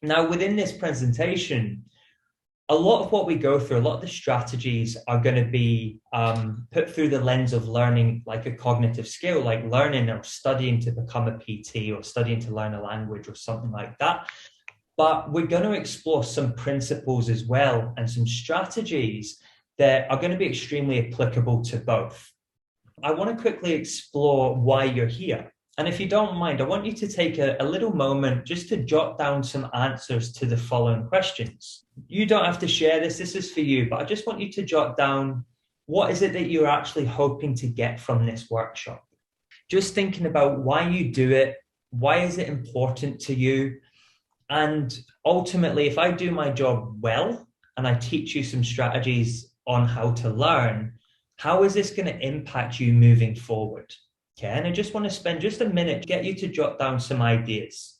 Now, within this presentation, a lot of what we go through, a lot of the strategies are going to be put through the lens of learning like a cognitive skill, like learning or studying to become a PT or studying to learn a language or something like that. But we're going to explore some principles as well and some strategies that are going to be extremely applicable to both. I want to quickly explore why you're here. And if you don't mind, I want you to take a little moment just to jot down some answers to the following questions. You don't have to share this, this is for you, but I just want you to jot down what is it that you're actually hoping to get from this workshop. Just thinking about why you do it, why is it important to you? And ultimately, if I do my job well and I teach you some strategies on how to learn, how is this going to impact you moving forward? Okay, and I just want to spend just a minute, get you to jot down some ideas.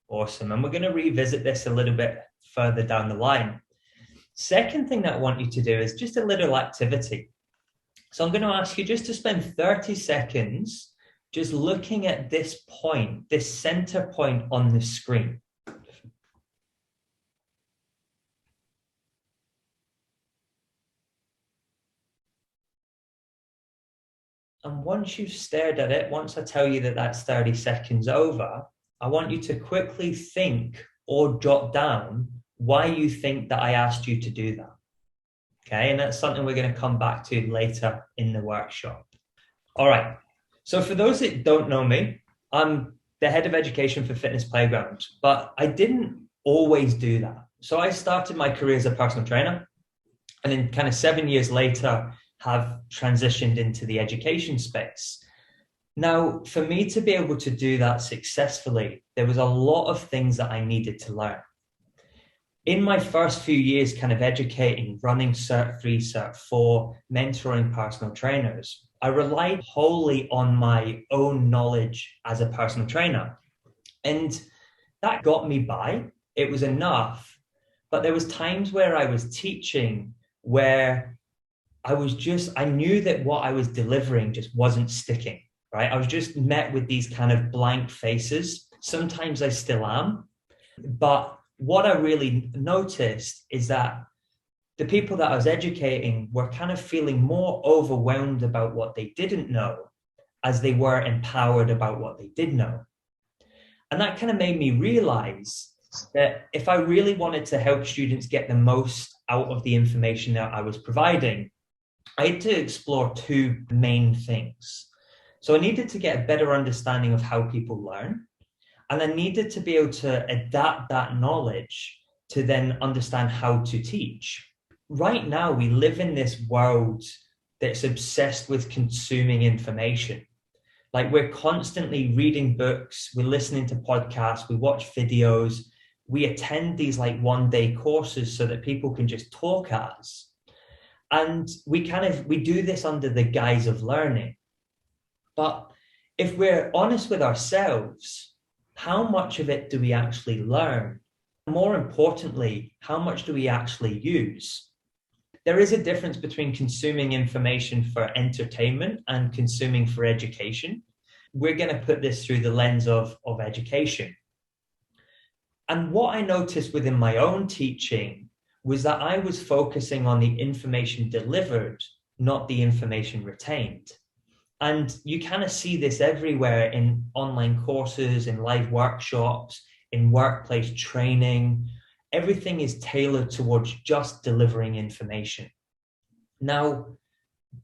Awesome. And we're going to revisit this a little bit further down the line. Second thing that I want you to do is just a little activity. So I'm going to ask you just to spend 30 seconds just looking at this point, this center point on the screen. And once you've stared at it, once I tell you that that's 30 seconds over, I want you to quickly think or jot down why you think that I asked you to do that. Okay, and that's something we're going to come back to later in the workshop. All right, so for those that don't know me, I'm the head of education for Fitness Playground, but I didn't always do that. So I started my career as a personal trainer, and then kind of 7 years later, have transitioned into the education space. Now, for me to be able to do that successfully, there was a lot of things that I needed to learn. In my first few years kind of educating, running Cert 3, Cert 4, mentoring personal trainers, I relied wholly on my own knowledge as a personal trainer. And that got me by. It was enough. But there was times where I was teaching where I knew that what I was delivering just wasn't sticking, right? I was just met with these kind of blank faces. Sometimes I still am. But what I really noticed is that the people that I was educating were kind of feeling more overwhelmed about what they didn't know as they were empowered about what they did know. And that kind of made me realize that if I really wanted to help students get the most out of the information that I was providing, I had to explore two main things. So I needed to get a better understanding of how people learn, and I needed to be able to adapt that knowledge to then understand how to teach. Right now, we live in this world that's obsessed with consuming information. Like we're constantly reading books, we're listening to podcasts, we watch videos, we attend these like one-day courses so that people can just talk at us. And we do this under the guise of learning. But if we're honest with ourselves, how much of it do we actually learn? More importantly, how much do we actually use? There is a difference between consuming information for entertainment and consuming for education. We're going to put this through the lens of education. And what I noticed within my own teaching was that I was focusing on the information delivered, not the information retained. And you kind of see this everywhere in online courses, in live workshops, in workplace training. Everything is tailored towards just delivering information. Now,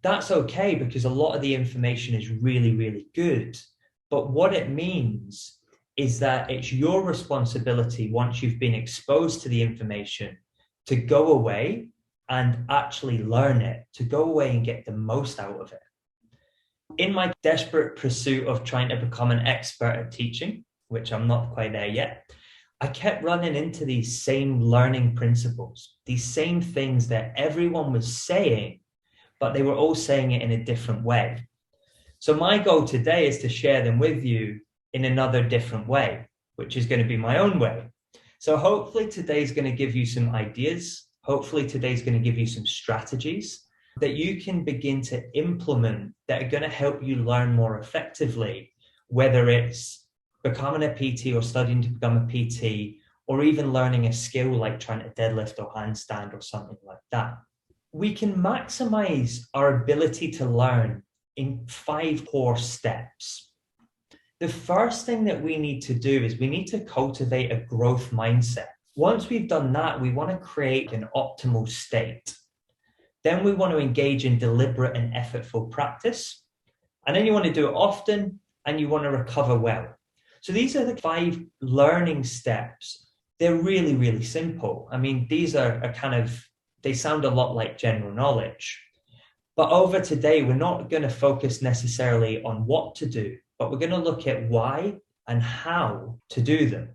that's okay because a lot of the information is really, really good. But what it means is that it's your responsibility once you've been exposed to the information to go away and actually learn it, to go away and get the most out of it. In my desperate pursuit of trying to become an expert at teaching, which I'm not quite there yet, I kept running into these same learning principles, these same things that everyone was saying, but they were all saying it in a different way. So my goal today is to share them with you in another different way, which is going to be my own way. So hopefully today's going to give you some ideas. Hopefully today's going to give you some strategies that you can begin to implement that are going to help you learn more effectively, whether it's becoming a PT or studying to become a PT, or even learning a skill like trying to deadlift or handstand or something like that. We can maximize our ability to learn in 5 core steps. The first thing that we need to do is we need to cultivate a growth mindset. Once we've done that, we want to create an optimal state. Then we want to engage in deliberate and effortful practice. And then you want to do it often and you want to recover well. So these are the 5 learning steps. They're really, really simple. I mean, these are kind of, they sound a lot like general knowledge. But over today, we're not going to focus necessarily on what to do, but we're going to look at why and how to do them.